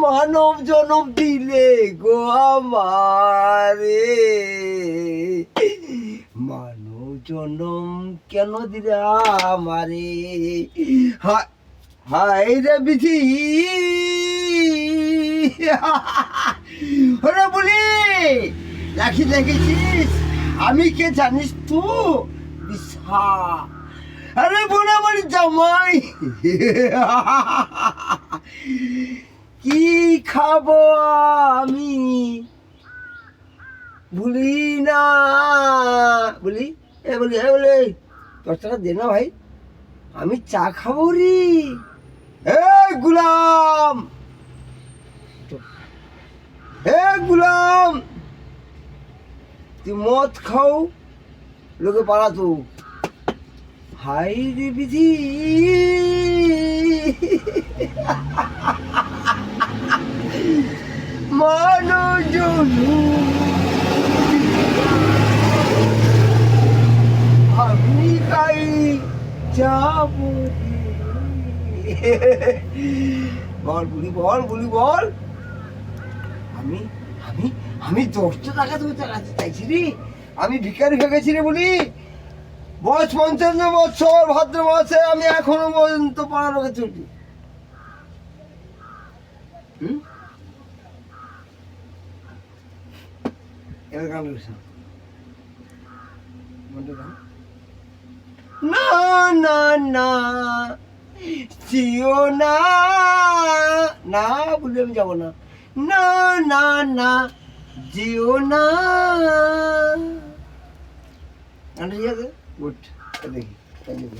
মানব জনম দিলে গো আমারে, মানব জনম কেন দিলে আমারে, হায় রে বিধি। ওরে বলি রাখি দেখেছিস আমি কে জানিস তু? বিশা, আরে বোন আমার জামাই। কি খাবো আমি ভুলি না, বলি বলি 10 টাকা দে না ভাই, আমি চা খাবো রে। গুলাম, গুলাম, তুই মদ খাও লোকে পাড়া তো। হাই রে বিধি, আমি কাই যাব। বল বলি, বল বলি, বল। আমি আমি আমি 10 টাকা তুমি চালাতে চাইছি রে, আমি ভিখারি হয়ে গেছি রে বলি। বয়স 55 বছর, ভাদ্র মাসে আমি এখনো পর্যন্ত পাড়া লোকে চলছি। এবার গান না না না জিও না, না বলে আমি যাবো না, না না না জিও না। গানটা ঠিক আছে, গুড, দেখি